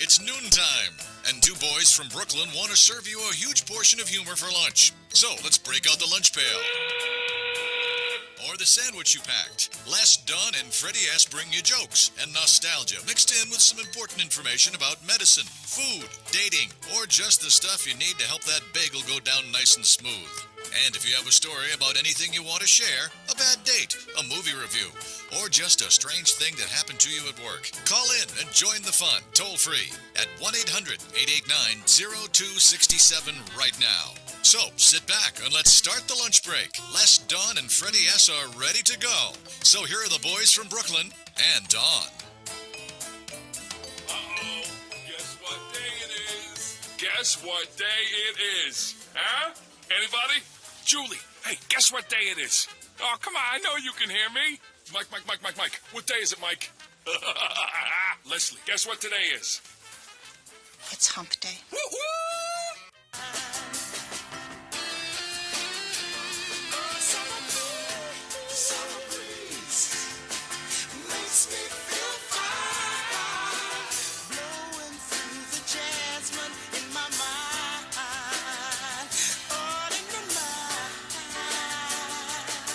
It's noontime, and two boys from Brooklyn want to serve you a huge portion of humor for lunch. So let's break out the lunch pail. Or the sandwich you packed. Les, Dwan, and Freddy S bring you jokes and nostalgia mixed in with some important information about medicine, food, dating, or just the stuff you need to help that bagel go down nice and smooth. And if you have a story about anything you want to share, a bad date, a movie review, or just a strange thing that happened to you at work, call in and join the fun toll-free at 1-800-889-0267 right now. So, sit back and let's start the lunch break. Les, Dwan, and Freddy S are ready to go. So here are the boys from Brooklyn and Dwan. Uh-oh, guess what day it is? Guess what day it is? Huh? Anybody? Julie, hey, guess what day it is? Oh, come on, I know you can hear me. Mike. What day is it, Mike? Leslie, guess what today is? It's hump day. Woo-hoo!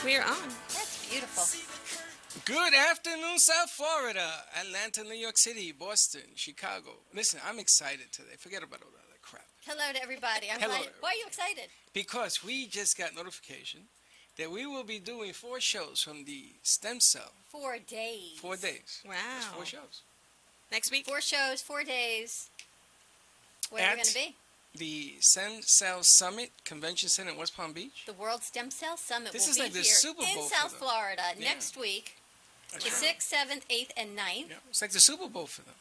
We're on. That's beautiful. Good afternoon, South Florida, Atlanta, New York City, Boston, Chicago. Listen, I'm excited today. Forget about all that other crap. Hello to everybody. Hello, Glad. Why are you excited? Because we just got notification that we will be doing 4 shows from the stem cell. 4 days. 4 days. Wow. That's 4 shows. Next week? 4 shows, 4 days. Where are we going to be? The Stem Cell Summit Convention Center in West Palm Beach. The World Stem Cell Summit This will is be like the here Super Bowl in for South them. Florida Yeah. next week. That's The right. 6th, 7th, 8th, and 9th. Yeah. It's like the Super Bowl for them.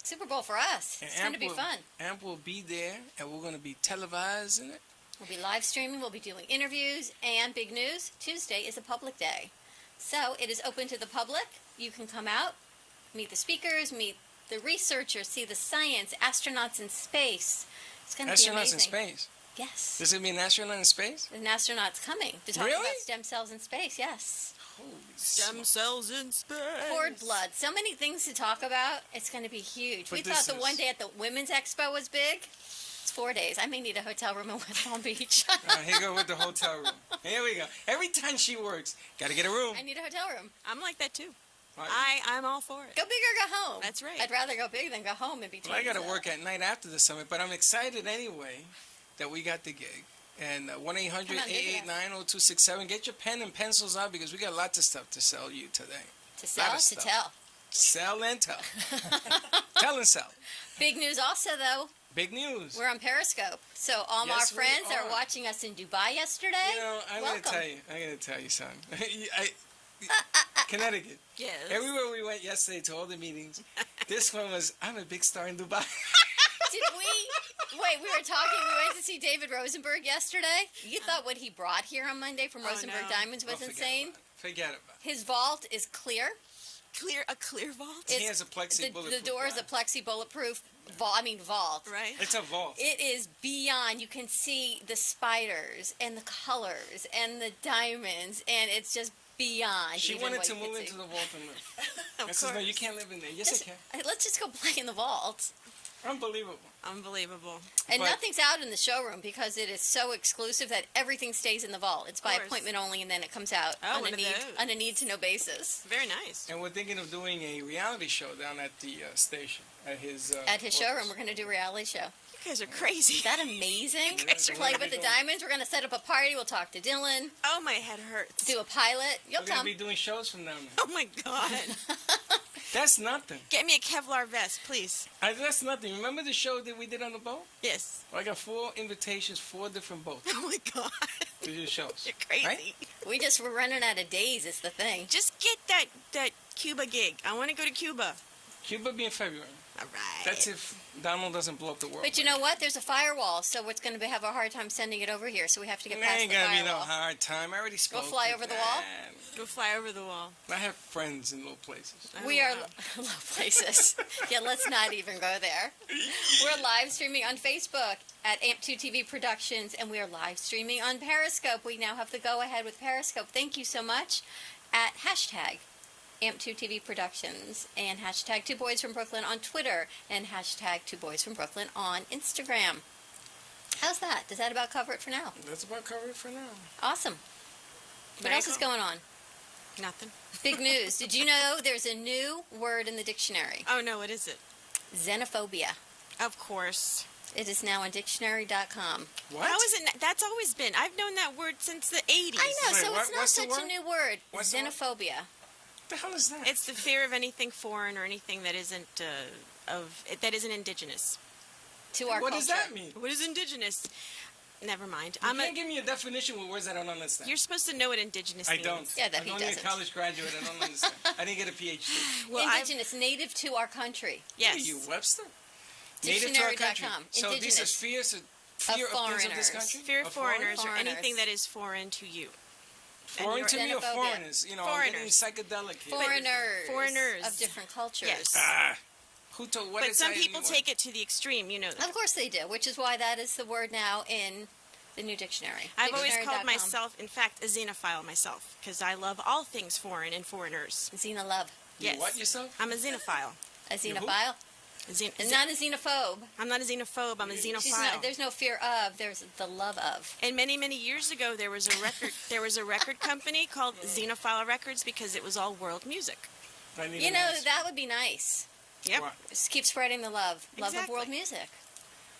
Super Bowl for us. And It's going to be fun. Amp will be there, and we're going to be televising it. We'll be live streaming. We'll be doing interviews. And big news, Tuesday is a public day. So it is open to the public. You can come out, meet the speakers, meet the researchers, see the science, astronauts in space. It's going to be amazing. Astronauts in space. Yes. Does it mean astronaut in space? An astronaut's coming to talk Really? about stem cells in space, yes. Holy Stem cells in space. Cord blood. So many things to talk about. It's going to be huge. But We this thought the is- one day at the Women's Expo was big. It's 4 days. I may need a hotel room in West Palm Beach. Here we go with the hotel room. Here we go. Every time she works, got to get a room. I need a hotel room. I'm like that too. Right. I'm all for it. Go big or go home. That's right. I'd rather go big than go home in between. Well, I got to so. work at night after the summit, but I'm excited anyway that we got the gig. And 1-800-889-0267. Get your pen and pencils out because we got lots of stuff to sell you today. To sell, lot of to stuff. tell. Sell and tell. Tell and sell. Big news also, though. Big news. We're on Periscope. So all Yes, our we friends that are. are watching us in Dubai yesterday, You know, I'm going welcome. to tell you something. Connecticut. Yes. Everywhere we went yesterday to all the meetings, this one was, I'm a big star in Dubai. Did we? Wait, we were talking. We went to see David Rosenberg yesterday. You thought what he brought here on Monday from Oh, Rosenberg no. Diamonds was Oh, forget insane. about it. Forget about it. His vault is clear. A clear vault? He has a plexi The bulletproof door is a glass. plexi bulletproof vault. Right. It's a vault. It is beyond. You can see the spiders and the colors and the diamonds, and it's just beyond. She even wanted what to you could move see. into the vault and live. Of I said, no, you course. can't live in there. Yes, Just- I can. Let's just go play in the vault. Unbelievable. Unbelievable. And But- nothing's out in the showroom because it is so exclusive that everything stays in the vault. It's by course. appointment only, and then it comes out Oh, on, one a of need, those. on a need-to-know basis. Very nice. And we're thinking of doing a reality show down at the station, at his At his office. showroom, we're going to do a reality show. You guys are crazy. Is that amazing? guys are Play gonna with be the going- diamonds. We're going to set up a party. We'll talk to Dylan. Oh, my head hurts. Do a pilot. You'll We're going to come. be doing shows from down there. Oh, my God. That's nothing. Get me a Kevlar vest, please. That's nothing. Remember the show that we did on the boat? Yes. Well, I got 4 invitations, 4 different boats Oh, my God. to do shows. You're crazy. Right? We're running out of days is the thing. Just get that Cuba gig. I want to go to Cuba. Cuba be in February. All right. That's if Donald doesn't blow up the world. But you know what? There's a firewall, so it's going to have a hard time sending it over here. So we have to get There past ain't the gonna be no firewall. hard time. I already spoke. fly over the wall? Go fly over the wall. I have friends in low places. Oh, We are wow. low places. Yeah, let's not even go there. We're live streaming on Facebook at AMP2 TV Productions, and we are live streaming on Periscope. We now have the go-ahead with Periscope. Thank you so much. At hashtag AMP2 TV Productions, and hashtag Two Boys from Brooklyn on Twitter, and hashtag Two Boys from Brooklyn on Instagram. How's that? Does that about cover it for now? That's about cover it for now. Awesome. What else is going on? Nothing. Big news. Did you know there's a new word in the dictionary? Oh, no, what is it? Xenophobia. Of course. It is now on dictionary.com. What? How is it? That's always been. I've known that word since the 80s. I know, Wait, so what- it's not what's the such a word? new word. What's the word? Xenophobia. What the hell is that? It's the fear of anything foreign or anything that isn't that isn't indigenous. To our What culture. does that mean? What is indigenous? Never mind. You can't give me a definition with words I don't understand. You're supposed to know what indigenous I means. don't. Yeah, that I'm he only doesn't. a college graduate. I don't understand. I didn't get a PhD. Well, I've- Indigenous, native to our country. Yes. Are you Webster? Native to our country. Dictionary.com. So this is Indigenous. fear of things of this foreigners. country? Fear of foreigners or Foreigners. anything that is foreign to you. Foreign to me or Xenophobia. foreigners? You know, I'm getting Foreigners. psychedelic here. Foreigners. Foreigners. Of different cultures. Yes. Who told what But is some that people anymore? take it to the extreme, you know that. Of course they do, which is why that is the word now in the new dictionary. I've always called Dictionary.com. myself, in fact, a xenophile myself, because I love all things foreign and foreigners. Xena love. You Yes. what yourself? I'm a xenophile. A who? xenophile. And not a xenophobe. I'm not a xenophobe. I'm a She's not, xenophile. there's no fear of, there's the love of. And many, many years ago, there was a record. There was a record company called Xenophile Records because it was all world music. I need You an know, answer. that would be nice. Yep. What? Just keep spreading the love. Love of Exactly. world music.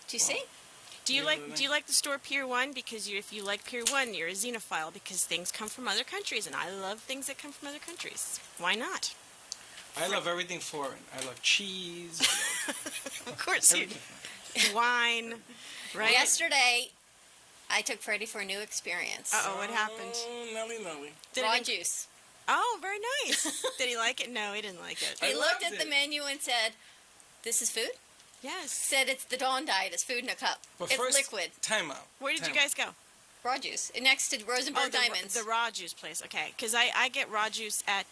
Do you see? Do you Yeah, like really. Do you like the store Pier 1? Because if you like Pier 1, you're a xenophile because things come from other countries, and I love things that come from other countries. Why not? I love everything foreign. I love cheese. Of course you. everything. Wine, right? Yesterday, I took Freddy for a new experience. Uh-oh, what happened? Oh, Nelly, Nelly. Did Raw it- juice. Oh, very nice. Did he like it? No, he didn't like it. I He looked loved at the it. menu and said, "This is food?" Yes. Said it's the Dawn diet. It's food in a cup. But It's first, liquid. time out. Where did you Time guys go? Raw juice. Next to Rosenberg the, Diamonds. the raw juice place. Okay, because I get raw juice at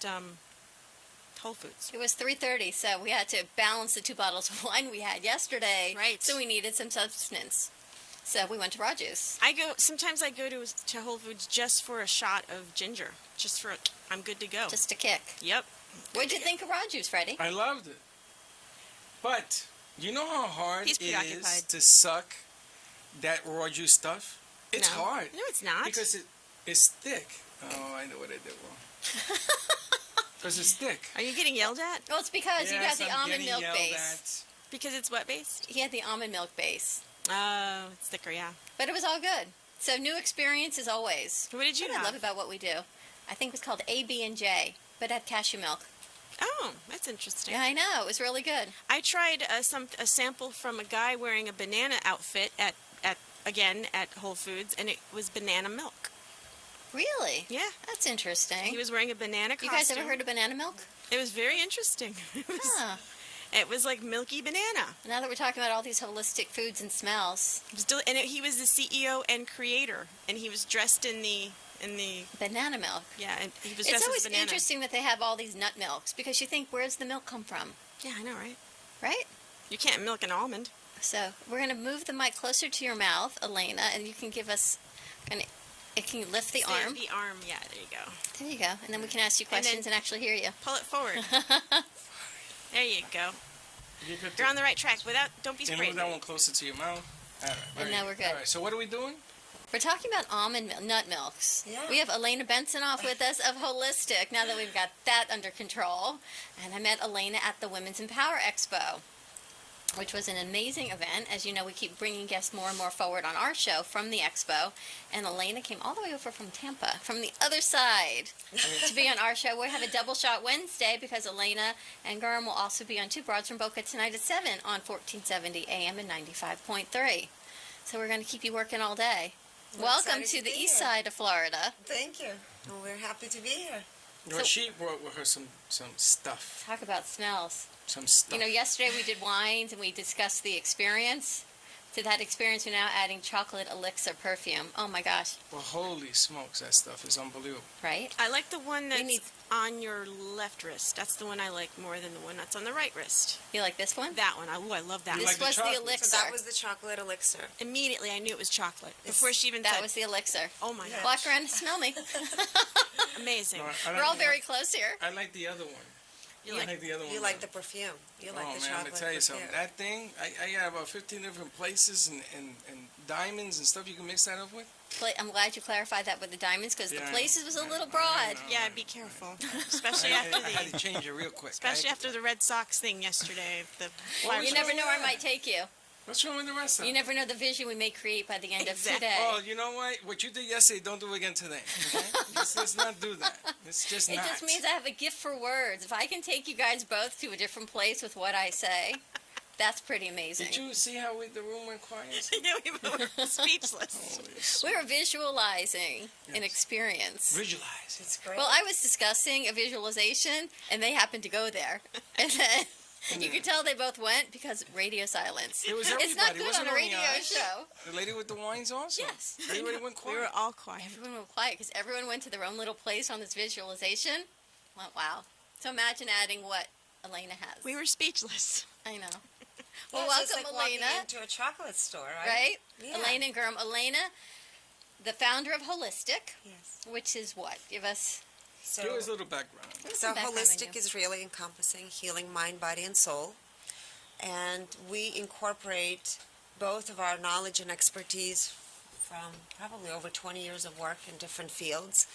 Whole Foods. It was 3:30, so we had to balance the 2 bottles of wine we had yesterday. Right. So we needed some substance. So we went to raw juice. Sometimes I go to Whole Foods just for a shot of ginger. Just for I'm good to go. Just a kick. Yep. What'd you think of raw juice, Freddie? I loved it. But you know how hard He's it is preoccupied. to suck that raw juice stuff? It's No. hard. No, it's not. Because it's thick. Oh, I know what I did wrong. Because it's thick. Are you getting yelled at? Well, it's because you got Yes, the I'm almond getting milk yelled base. Because it's what based? He had the almond milk base. Oh, it's thicker, yeah. But it was all good. So new experience as always. What did you What I have? love about what we do. I think it was called A, B, and J, but it had cashew milk. Oh, that's interesting. Yeah, I know. It was really good. I tried a sample from a guy wearing a banana outfit at Whole Foods, and it was banana milk. Really? Yeah, That's interesting. he was wearing a banana You costume. guys ever heard of banana milk? It was very interesting. Huh. It was like milky banana. Now that we're talking about all these holistic foods and smells, It was he was the CEO and creator, and he was dressed in the banana milk. yeah, and he was It's dressed as always a banana. interesting that they have all these nut milks because you think, where's the milk come from? Yeah, I know, right? Right? You can't milk an almond. So we're going to move the mic closer to your mouth, Elena, and you can give us it can lift the arm. The arm, yeah, there you go. There you go. And then we can ask you And then- questions and actually hear you. Pull it forward. There you go. You get You're on the right track. Don't be and sprayed. move that one closer to your mouth. All right. very now we're good. All right. So what are we doing? We're talking about nut milks. Yeah. We have Elena Bensonoff with us of Holistic, now that we've got that under control. And I met Elena at the Women's Empower Expo, which was an amazing event. As you know, we keep bringing guests more and more forward on our show from the expo. And Elena came all the way over from Tampa, from the other side, to be on our show. We have a double shot Wednesday because Elena and Gurm will also be on Two Broads from Boca tonight at 7 on 1470 AM and 95.3. So we're going to keep you working all day. We're Welcome excited to to the be east here. side of Florida. Thank you. Well, we're happy to be here. Well, she brought with her some stuff. Talk about smells. Some stuff. You know, yesterday we did wines and we discussed the experience. To that experience, we're now adding chocolate elixir perfume. Oh my gosh, Well, holy smokes, that stuff is unbelievable. right? I like the one We that's need on your left wrist. That's the one I like more than the one that's on the right wrist. You like this one? That one. I love that You one. This like the was the chocolate? elixir. So that was the chocolate elixir. Immediately, I knew it was chocolate. Before she even that said, was the elixir. oh my God. Walk around and smell me. Amazing. No, I We're all like- very close here. I like the other one. You I like- like the other one. You like better. the perfume. You like Oh the man, I'm chocolate gonna tell you something. perfume. That thing, I got about 15 different places and diamonds and stuff you can mix that up with. I'm glad you clarified that with the diamonds because Yeah, the places was a little I broad. know. Yeah, be careful. Especially I after had to the change it real quick. especially after the Red Sox thing yesterday. The What was You never wrong know with where I that? might take you. What's wrong with the rest of You it? never know the vision we may create by the end Exactly. of today. Oh, you know what? What you did yesterday, don't do again today. Okay? let's not do that. It's just It not. just means I have a gift for words. If I can take you guys both to a different place with what I say, that's pretty amazing. Did you see how the room went quiet? Yeah, we were speechless. Holy s- We were visualizing an Yes. experience. Visualize. It's great. Well, I was discussing a visualization, and they happened to go there. And then you could tell they both went because radio silence. It was It's not everybody. good Wasn't on a only radio us. show. The lady with the wines also. Yes. Everybody went We quiet. were all quiet. Everyone went quiet because everyone went to their own little place on this visualization. Went, wow. So imagine adding what Elena has. We were speechless. I know. Yeah, Well, so it's welcome, like walking Elena. into a chocolate store, right? Right? Yeah. Elena and Gurm. Elena, the founder of Holistic, Yes. which is what? Give us So, Give us a little background. some so background on holistic you. is really encompassing healing mind, body, and soul. And we incorporate both of our knowledge and expertise from probably over 20 years of work in different fields.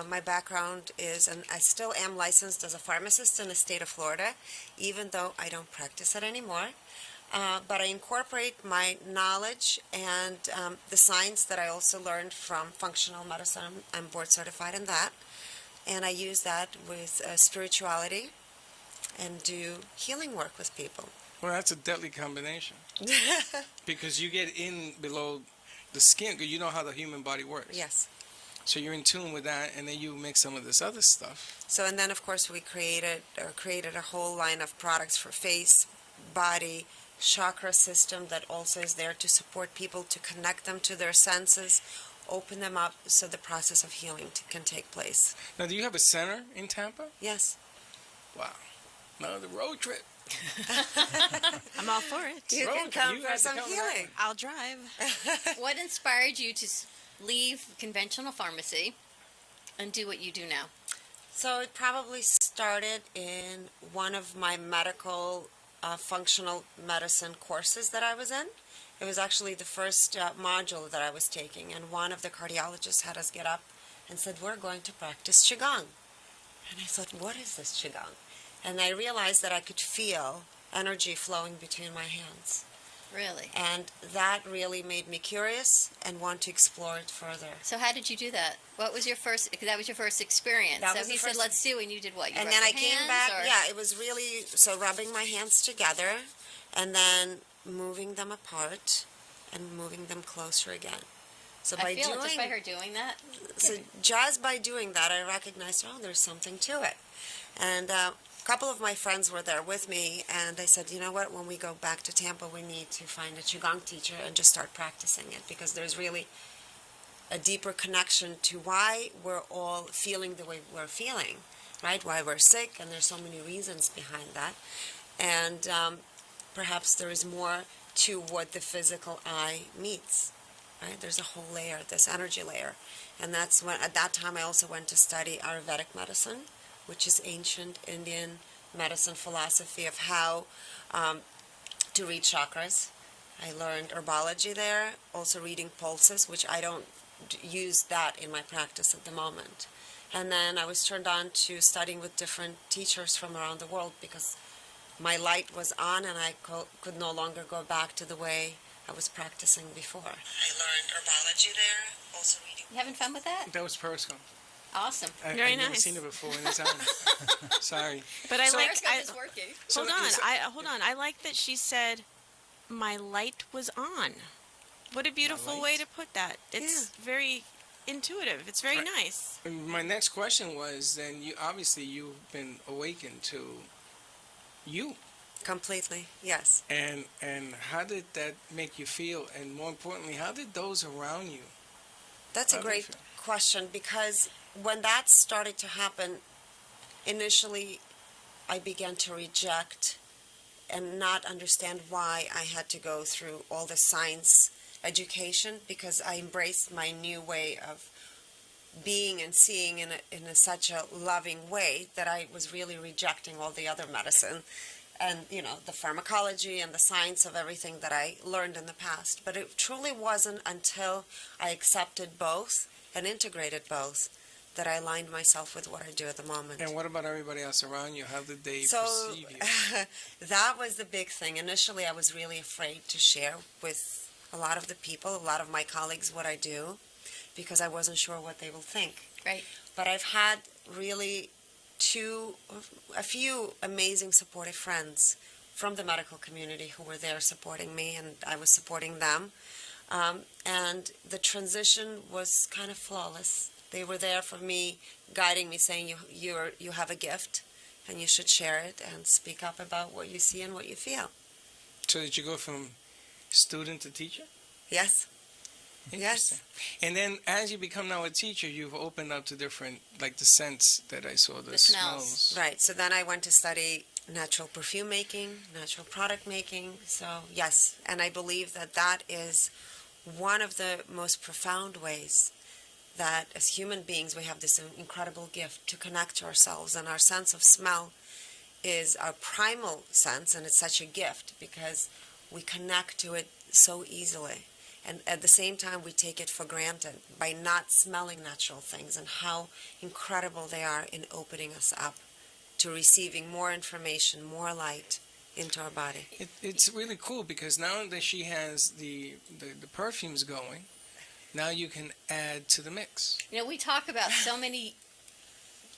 My background is, and I still am licensed as a pharmacist in the state of Florida, even though I don't practice it anymore. But I incorporate my knowledge and the science that I also learned from functional medicine. I'm board certified in that. And I use that with spirituality and do healing work with people. Well, that's a deadly combination because you get in below the skin because you know how the human body works. Yes. So you're in tune with that, and then you mix some of this other stuff. So, and then of course we created a whole line of products for face, body, chakra system that also is there to support people to connect them to their senses, open them up so the process of healing can take place. Now, do you have a center in Tampa? Yes. Wow. Another road trip. I'm all for it. You Road can trip. come You for have to some come to healing. I'll drive. What inspired you to leave conventional pharmacy and do what you do now? So it probably started in one of my medical functional medicine courses that I was in. It was actually the first module that I was taking, and one of the cardiologists had us get up and said, "We're going to practice Qigong." And I thought, what is this Qigong? And I realized that I could feel energy flowing between my hands. Really? And that really made me curious and want to explore it further. So how did you do that? What was your first? That was your first experience. That so was he the said, first- "Let's do," and you did what? You And rubbed then I your came hands, back, or- yeah, it was really, so rubbing my hands together and then moving them apart and moving them closer again. So by I feel doing, it just by her doing that. so just by doing that, I recognized, oh, there's something to it. And a couple of my friends were there with me, and they said, you know what, when we go back to Tampa, we need to find a Qigong teacher and just start practicing it, because there's really a deeper connection to why we're all feeling the way we're feeling, right? Why we're sick, and there's so many reasons behind that. And perhaps there is more to what the physical eye meets, right? There's a whole layer, this energy layer. And that's when, at that time, I also went to study Ayurvedic medicine, which is ancient Indian medicine philosophy of how to read chakras. I learned herbology there, also reading pulses, which I don't use that in my practice at the moment. And then I was turned on to studying with different teachers from around the world because my light was on and I could no longer go back to the way I was practicing before. I learned herbology there, also reading. You having fun with that? That was Periscope. Awesome. Very I've never nice. seen it before in this time. Sorry. But I like. Periscope I, is working. So hold on. is- Hold on. I like that she said, "My light was on." What a beautiful way light? to put that. It's very intuitive. It's very Right. nice. And my next question was, then you obviously you've been awakened to you, Completely, yes. and how did that make you feel? And more importantly, how did those around you? That's a How do you great feel? question, because when that started to happen, initially I began to reject and not understand why I had to go through all the science education, because I embraced my new way of being and seeing in such a loving way that I was really rejecting all the other medicine and, you know, the pharmacology and the science of everything that I learned in the past. But it truly wasn't until I accepted both and integrated both that I aligned myself with what I do at the moment. And what about everybody else around you? How did they So perceive you? that was the big thing. Initially, I was really afraid to share with a lot of the people, a lot of my colleagues, what I do, because I wasn't sure what they will think. Right. But I've had really a few amazing supportive friends from the medical community who were there supporting me, and I was supporting them. And the transition was kind of flawless. They were there for me, guiding me, saying, you have a gift, and you should share it and speak up about what you see and what you feel. So did you go from student to teacher? Yes. Interesting. And then as you become now a teacher, you've opened up to different, like the scents that I saw, the smells. Right. So then I went to study natural perfume making, natural product making. So yes, and I believe that that is one of the most profound ways that as human beings we have this incredible gift to connect to ourselves, and our sense of smell is our primal sense, and it's such a gift because we connect to it so easily. And at the same time, we take it for granted by not smelling natural things, and how incredible they are in opening us up to receiving more information, more light into our body. It's really cool because now that she has the perfumes going, now you can add to the mix. You know, we talk about so many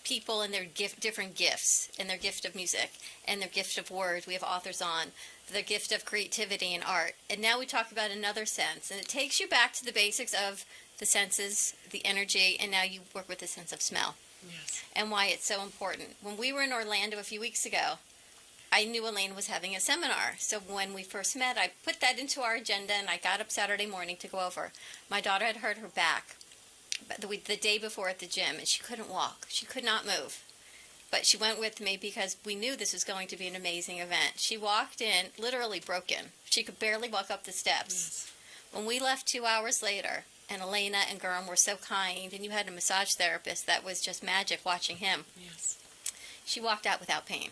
people and their different gifts, and their gift of music, and their gift of words. We have authors on their gift of creativity and art. And now we talk about another sense, and it takes you back to the basics of the senses, the energy, and now you work with the sense of smell. Yes. And why it's so important. When we were in Orlando a few weeks ago, I knew Elaine was having a seminar. So when we first met, I put that into our agenda, and I got up Saturday morning to go over. My daughter had hurt her back the day before at the gym, and she couldn't walk. She could not move. But she went with me because we knew this was going to be an amazing event. She walked in literally broken. She could barely walk up the steps. Yes. When we left 2 hours later, and Elena and Gurm were so kind, and you had a massage therapist that was just magic watching him. Yes. She walked out without pain.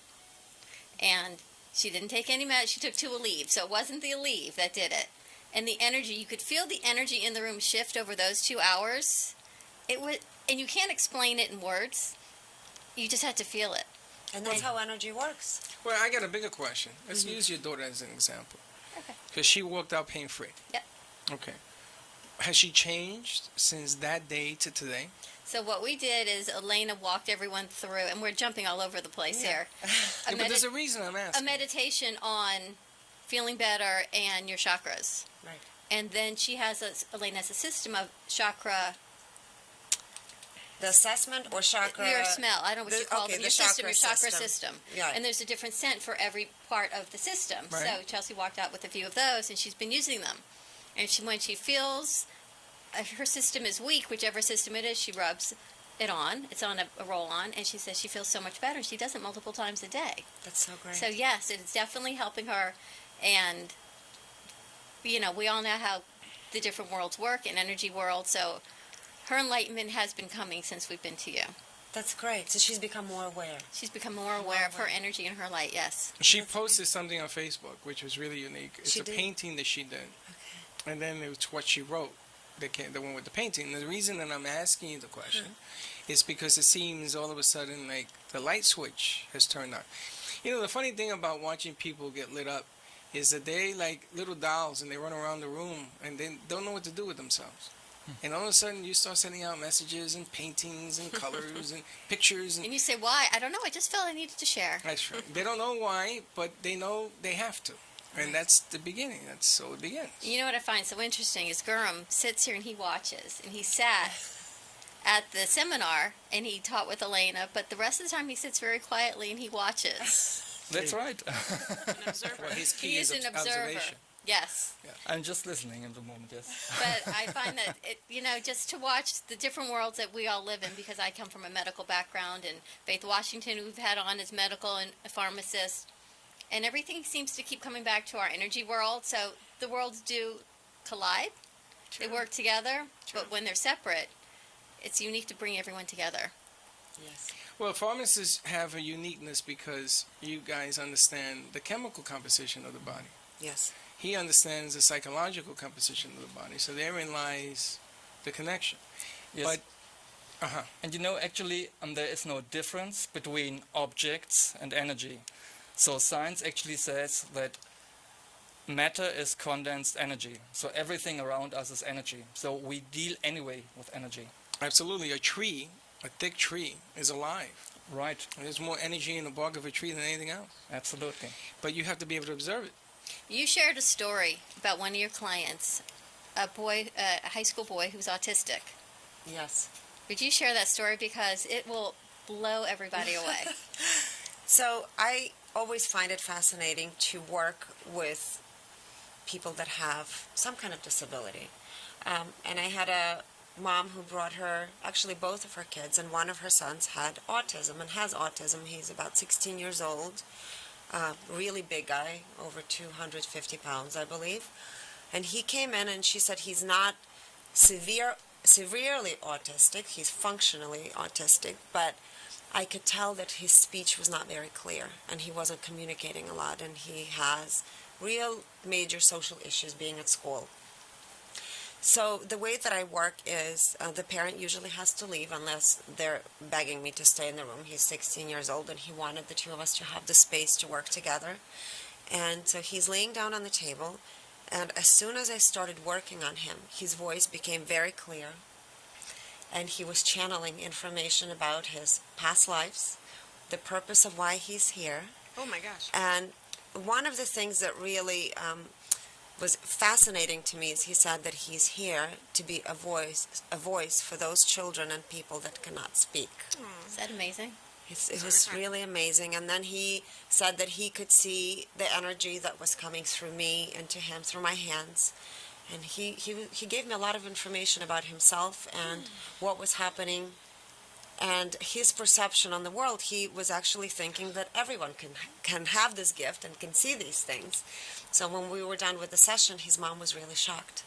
And she didn't take any meds. She took 2 Aleve, so it wasn't the Aleve that did it. And the energy, you could feel the energy in the room shift over those 2 hours. It was, and you can't explain it in words. You just had to feel it. And that's how energy works. Well, I got a bigger question. Let's use your daughter as an example. Okay. Because she walked out pain-free. Yep. Okay. Has she changed since that day to today? So what we did is Elena walked everyone through, and we're jumping all over the place here. Yeah, but there's a reason I'm A asking. meditation on feeling better and your chakras. Right. And then Elena has a system of chakra. The assessment or chakra? Your smell. I don't know what you call okay, it. the Your system, chakra your chakra system. Yeah. And there's a different scent for every part of the system. Right. So Chelsea walked out with a few of those, and she's been using them. And when she feels her system is weak, whichever system it is, she rubs it on. It's on a roll-on, and she says she feels so much better. She does it multiple times a day. That's so great. So yes, it's definitely helping her. And, you know, we all know how the different worlds work in energy world. So her enlightenment has been coming since we've been to you. That's great. So she's become more aware. She's become more aware of her energy and her light, yes. She posted something on Facebook, which was really unique. It's She a did? painting that she did. Okay. And then it was what she wrote, the one with the painting. And the reason that I'm asking you the question is because it seems all of a sudden like the light switch has turned on. You know, the funny thing about watching people get lit up is that they like little dolls and they run around the room and they don't know what to do with themselves. And all of a sudden you start sending out messages and paintings and colors and pictures. And you say, why? I don't know. I just felt I needed to share. That's right. They don't know why, but they know they have to. And that's the beginning. That's so it begins. You know what I find so interesting is Gurm sits here and he watches. And he sat at the seminar and he taught with Elena, but the rest of the time he sits very quietly and he watches. That's right. An observer. Well, his key He is an observer. observation. Yes. I'm just listening at the moment, yes. But I find that, just to watch the different worlds that we all live in, because I come from a medical background, and Faith Washington, who we've had on as medical and a pharmacist, and everything seems to keep coming back to our energy world. So the worlds do collide. They work together, but when they're separate, it's unique to bring everyone together. Yes. Well, pharmacists have a uniqueness because you guys understand the chemical composition of the body. Yes. He understands the psychological composition of the body. So therein lies the connection. Yes. But, And actually, there is no difference between objects and energy. So science actually says that matter is condensed energy. So everything around us is energy. So we deal anyway with energy. absolutely, a thick tree, is alive. Right, There's more energy in the bark of a tree than anything else. absolutely. But you have to be able to observe it. You shared a story about one of your clients, a high school boy who's autistic. Yes. Would you share that story, because it will blow everybody away? So I always find it fascinating to work with people that have some kind of disability. And I had a mom who brought her, actually both of her kids, and one of her sons had autism and has autism. He's about 16 years old, really big guy, over 250 pounds, I believe. And he came in and she said he's not severely autistic, he's functionally autistic, but I could tell that his speech was not very clear and he wasn't communicating a lot, and he has real major social issues being at school. So the way that I work is the parent usually has to leave unless they're begging me to stay in the room. He's 16 years old and he wanted the two of us to have the space to work together. And so he's laying down on the table, and as soon as I started working on him, his voice became very clear, and he was channeling information about his past lives, the purpose of why he's here. Oh my gosh. And one of the things that really was fascinating to me is he said that he's here to be a voice for those children and people that cannot speak. Is that amazing? It was really amazing. And then he said that he could see the energy that was coming through me and to him through my hands. And he gave me a lot of information about himself and what was happening and his perception on the world. He was actually thinking that everyone can have this gift and can see these things. So when we were done with the session, his mom was really shocked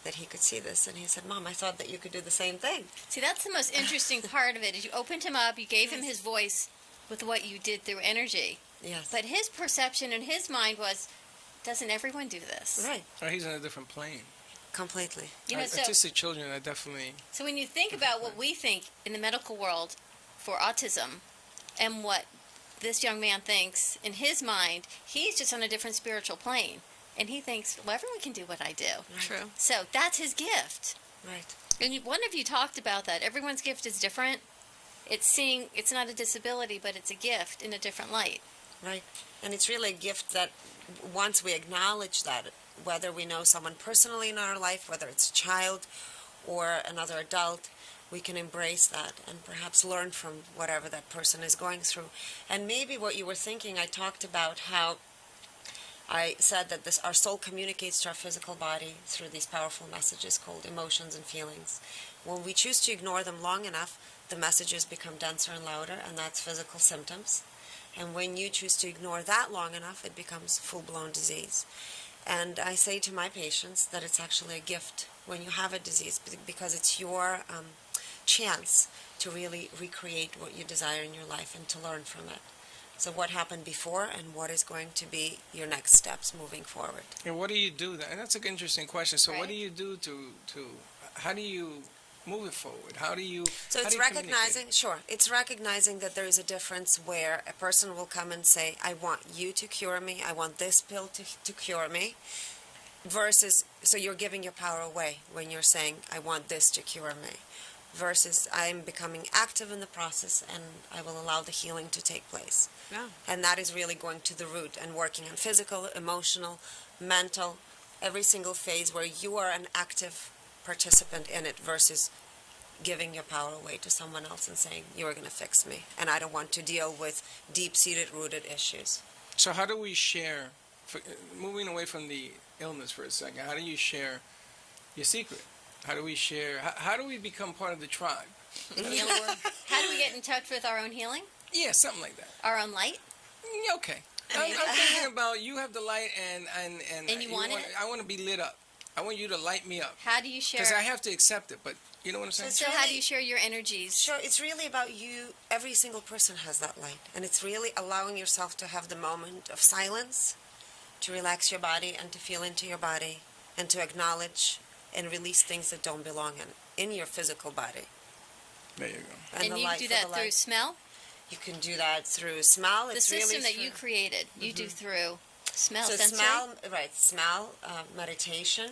that he could see this. And he said, "Mom, I thought that you could do the same thing." See, that's the most interesting part of it, is you opened him up, you gave him his voice with what you did through energy. Yes. But his perception in his mind was, doesn't everyone do this? Right. Or he's in a different plane. Completely. Autistic children are definitely... So when you think about what we think in the medical world for autism and what this young man thinks in his mind, he's just on a different spiritual plane. And he thinks, well, everyone can do what I do. Right. True. So that's his gift. Right. And one of you talked about that. Everyone's gift is different. It's not a disability, but it's a gift in a different light. Right. And it's really a gift that once we acknowledge that, whether we know someone personally in our life, whether it's a child or another adult, we can embrace that and perhaps learn from whatever that person is going through. And maybe what you were thinking, I talked about how I said that our soul communicates to our physical body through these powerful messages called emotions and feelings. When we choose to ignore them long enough, the messages become denser and louder, and that's physical symptoms. And when you choose to ignore that long enough, it becomes full-blown disease. And I say to my patients that it's actually a gift when you have a disease, because it's your chance to really recreate what you desire in your life and to learn from it. So what happened before and what is going to be your next steps moving forward. And what do you do? And that's an interesting question. So what Right. do you do to how do you move it forward? How do you So how it's do you communicate? it's recognizing that there is a difference where a person will come and say, I want you to cure me, I want this pill to cure me, versus, so you're giving your power away when you're saying, I want this to cure me, versus I'm becoming active in the process and I will allow the healing to take place. Yeah. And that is really going to the root and working on physical, emotional, mental, every single phase where you are an active participant in it versus giving your power away to someone else and saying, you're going to fix me. And I don't want to deal with deep-seated, rooted issues. So how do we share moving away from the illness for a second, how do you share your secret? How do we share? How do we become part of the tribe? How do we get in touch with our own healing? Yeah, something like that. Our own light? Okay. I'm thinking about you have the light And you want it? I want to be lit up. I want you to light me up. How do you share? Because I have to accept it, but you know what I'm saying? So how do you share your energies? Sure, it's really about you. Every single person has that light. And it's really allowing yourself to have the moment of silence, to relax your body and to feel into your body and to acknowledge and release things that don't belong in your physical body. There you go. And the you light do for that the through light. smell? You can do that through smell. The It's system really that you through- created, you do through smell, So sensory? smell, meditation.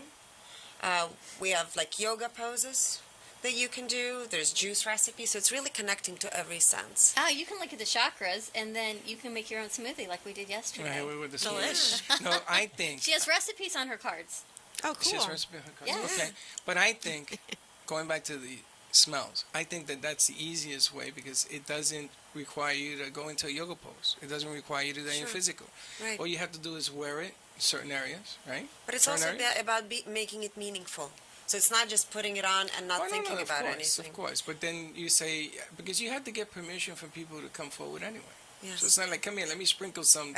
We have like yoga poses that you can do. There's juice recipes. So it's really connecting to every sense. Oh, you can look at the chakras, and then you can make your own smoothie like we did yesterday. Right, with the Delish. No, I think She has recipes on her cards. Oh, she cool. has recipe on her cards. Yes. Okay, but I think going back to the smells, I think that that's the easiest way because it doesn't require you to go into a yoga pose. It doesn't require you to do anything Sure. physical. Right. All you have to do is wear it in certain areas, right? But it's Certain also areas. about making it meaningful. So it's not just putting it on and not Oh, no, thinking no, about of course, anything. Of course, but then you say, because you have to get permission from people to come forward anyway. Yes. So it's not like, come here, let me sprinkle some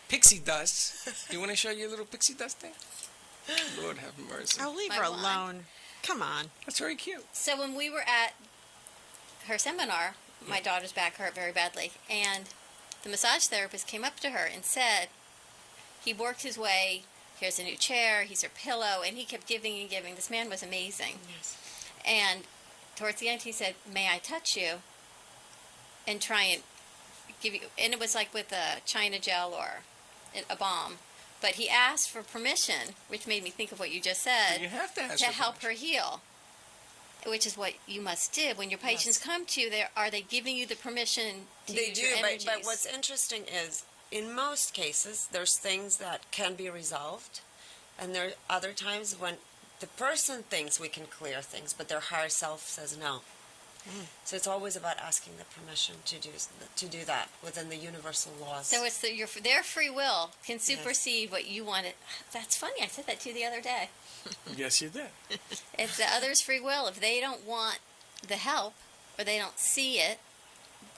pixie dust. You want to show you a little pixie dust thing? Lord have mercy. Oh, leave My her wand. alone. Come on. That's very cute. So when we were at her seminar, my daughter's back hurt very badly, and the massage therapist came up to her and said he worked his way, here's a new chair, here's her pillow, and he kept giving and giving. This man was amazing. Yes. And towards the end he said, may I touch you? And try and give you, and it was like with a China gel or a balm. But he asked for permission, which made me think of what you just said, You have to ask to for help her permission. heal. Which is what you must do. When your patients come to you, are they giving you the permission to They use do, your but energies? what's interesting is, in most cases, there's things that can be resolved, and there are other times when the person thinks we can clear things, but their higher self says no. So it's always about asking the permission to do that within the universal laws. So it's their free will can supersede what you wanted. That's funny. I said that to you the other day. Yes, you did. It's the other's free will. If they don't want the help or they don't see it,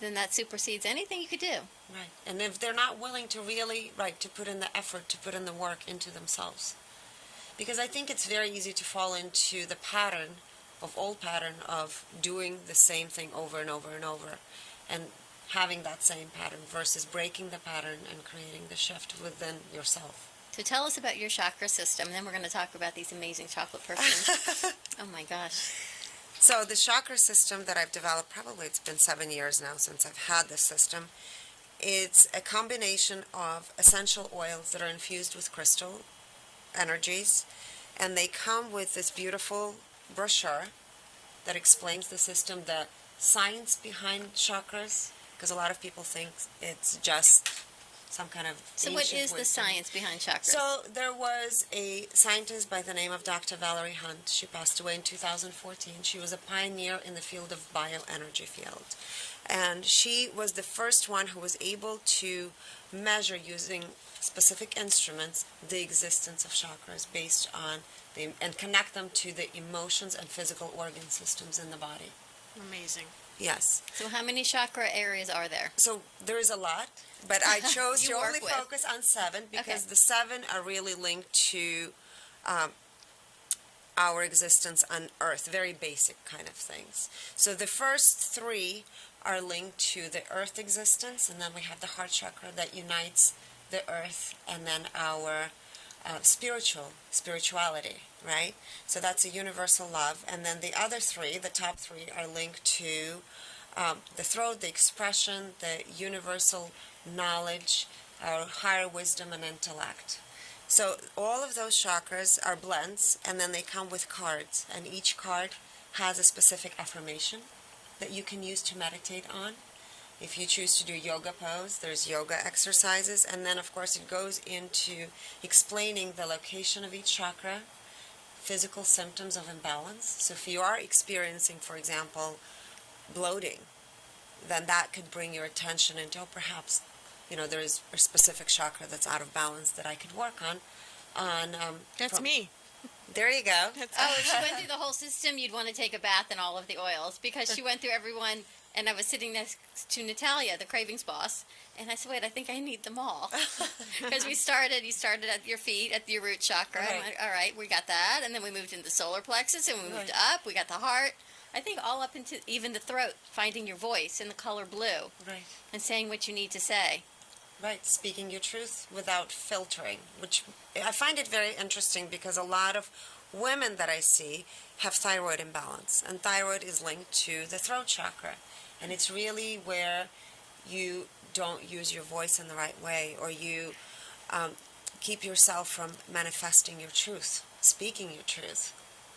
then that supersedes anything you could do. Right. And if they're not willing to really, to put in the effort, to put in the work into themselves. Because I think it's very easy to fall into the old pattern of doing the same thing over and over and over and having that same pattern versus breaking the pattern and creating the shift within yourself. So tell us about your chakra system, and then we're going to talk about these amazing chocolate perfumes. Oh my gosh. So the chakra system that I've developed, probably it's been 7 years now since I've had this system. It's a combination of essential oils that are infused with crystal energies, and they come with this beautiful brochure that explains the system, the science behind chakras, because a lot of people think it's just some kind of So what ancient is the wisdom. science behind chakras? So there was a scientist by the name of Dr. Valerie Hunt. She passed away in 2014. She was a pioneer in the field of bioenergy field. And she was the first one who was able to measure using specific instruments the existence of chakras based on and connect them to the emotions and physical organ systems in the body. Amazing. Yes. So how many chakra areas are there? So there is a lot, but I chose You to work only with. focus on 7 because Okay. the 7 are really linked to our existence on Earth, very basic kind of things. So the first 3 are linked to the Earth existence, and then we have the heart chakra that unites the Earth and then our spirituality, right? So that's a universal love. And then the other 3, the top 3, are linked to the throat, the expression, the universal knowledge, our higher wisdom and intellect. So all of those chakras are blends, and then they come with cards, and each card has a specific affirmation that you can use to meditate on. If you choose to do yoga pose, there's yoga exercises, and then of course it goes into explaining the location of each chakra, physical symptoms of imbalance. So if you are experiencing, for example, bloating, then that could bring your attention into, perhaps there is a specific chakra that's out of balance that I could work on. That's me. There you go. Oh, if she went through the whole system, you'd want to take a bath in all of the oils, because she went through everyone, and I was sitting next to Natalia, the cravings boss, and I said, wait, I think I need them all. Because you started at your feet, at your root chakra. Right. And all right, we got that, and then we moved into the solar plexus, and we moved up, we got the heart. I think all up into even the throat, finding your voice in the color blue, Right. and saying what you need to say. Right, speaking your truth without filtering, which I find it very interesting because a lot of women that I see have thyroid imbalance, and thyroid is linked to the throat chakra, and it's really where you don't use your voice in the right way, or you keep yourself from manifesting your truth, speaking your truth,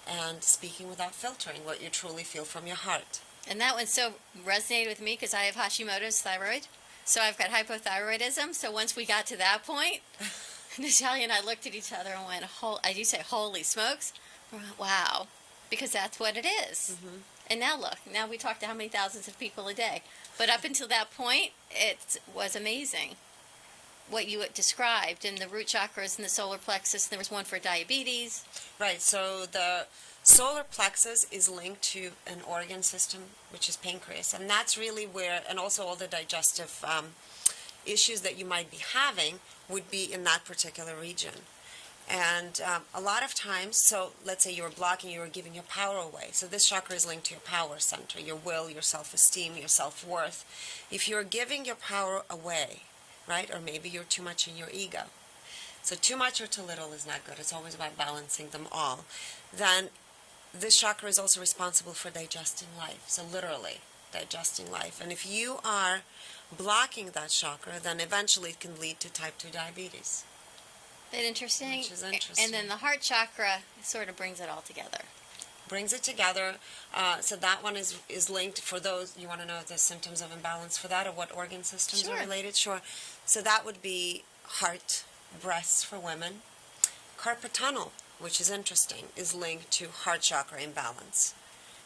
and speaking without filtering what you truly feel from your heart. And that one so resonated with me because I have Hashimoto's thyroid. So I've got hypothyroidism. So once we got to that point, Natalia and I looked at each other and went, as you say, holy smokes. We went, wow. Because that's what it is. Mm-hmm. And now look, now we talk to how many thousands of people a day. But up until that point, it was amazing what you described. And the root chakras and the solar plexus, and there was one for diabetes. Right, so the solar plexus is linked to an organ system, which is pancreas, and that's really where, and also all the digestive issues that you might be having would be in that particular region. And a lot of times, so let's say you were blocking, you were giving your power away. So this chakra is linked to your power center, your will, your self-esteem, your self-worth. If you're giving your power away, right, or maybe you're too much in your ego, so too much or too little is not good. It's always about balancing them all. Then this chakra is also responsible for digesting life, so literally digesting life. And if you are blocking that chakra, then eventually it can lead to type 2 diabetes. Isn't interesting? Which is interesting. And then the heart chakra sort of brings it all together. Brings it together. So that one is linked. For those, you want to know the symptoms of imbalance for that, or what organ systems are related? Sure. So that would be heart, breasts for women. Carpal tunnel, which is interesting, is linked to heart chakra imbalance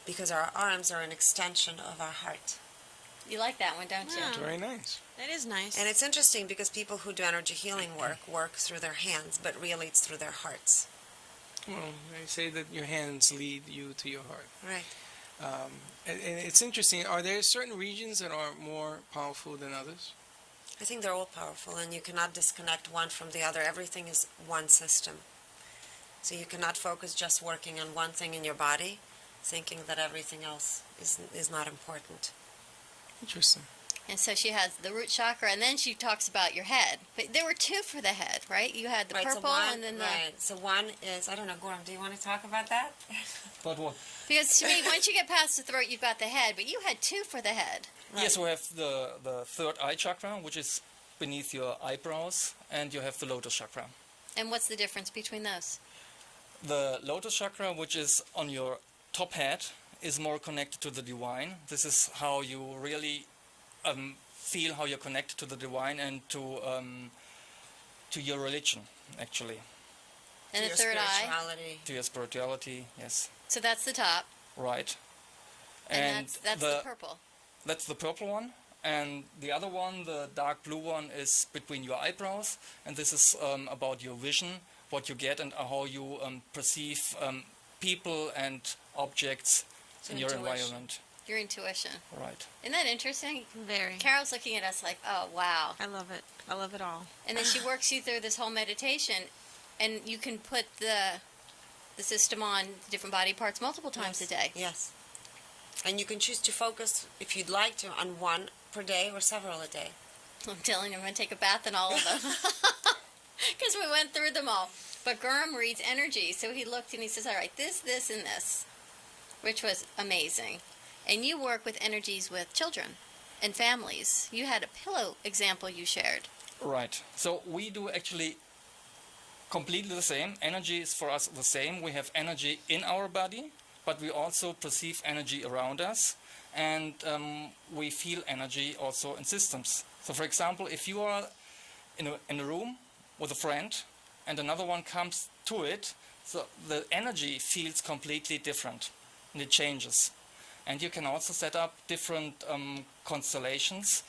because our arms are an extension of our heart. You like that one, don't you? Yeah. Very nice. That is nice. And it's interesting because people who do energy healing work through their hands, but really it's through their hearts. Well, they say that your hands lead you to your heart. Right. And it's interesting. Are there certain regions that are more powerful than others? I think they're all powerful, and you cannot disconnect one from the other. Everything is one system. So you cannot focus just working on one thing in your body, thinking that everything else is not important. Interesting. And so she has the root chakra, and then she talks about your head. But there were two for the head, right? You had the Right, purple, so one, and then the... right. So one is, I don't know, Gorham, do you want to talk about that? But what? Because to me, once you get past the throat, you've got the head. But you had two for the head. Right. Yes, we have the third eye chakra, which is beneath your eyebrows, and you have the lotus chakra. And what's the difference between those? The lotus chakra, which is on your top head, is more connected to the divine. This is how you really feel how you're connected to the divine and to your religion, actually. And To the your third eye. spirituality. To your spirituality, yes. So that's the top. Right. And that's the purple. That's the purple one. And the other one, the dark blue one, is between your eyebrows. And this is about your vision, what you get, and how you perceive people and objects in your Intuition. environment. Your intuition. Right. Isn't that interesting? Very. Carol's looking at us like, oh, wow. I love it. I love it all. And then she works you through this whole meditation, and you can put the system on different body parts multiple times a day. Yes. And you can choose to focus, if you'd like to, on one per day or several a day. I'm telling you, I'm going to take a bath in all of them. Because we went through them all. But Gurm reads energy, so he looked and he says, all right, this, and this, which was amazing. And you work with energies with children and families. You had a pillow example you shared. Right. So we do actually completely the same. Energy is for us the same. We have energy in our body, but we also perceive energy around us, and we feel energy also in systems. So for example, if you are in a room with a friend and another one comes to it, so the energy feels completely different and it changes. And you can also set up different constellations